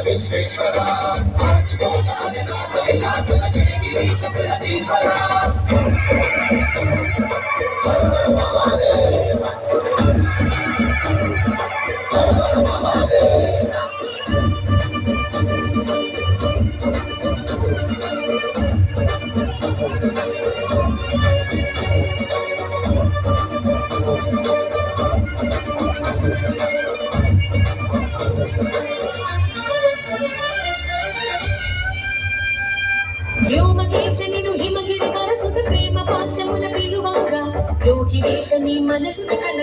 విశ్వేశ్వర శాసన గిరీశ బృహదీశ్వర వ్యోమకేశనిను హిమగిరి వరసుత ప్రేమ పాశమున పిలువంగా యోగి వేషని మనసున కల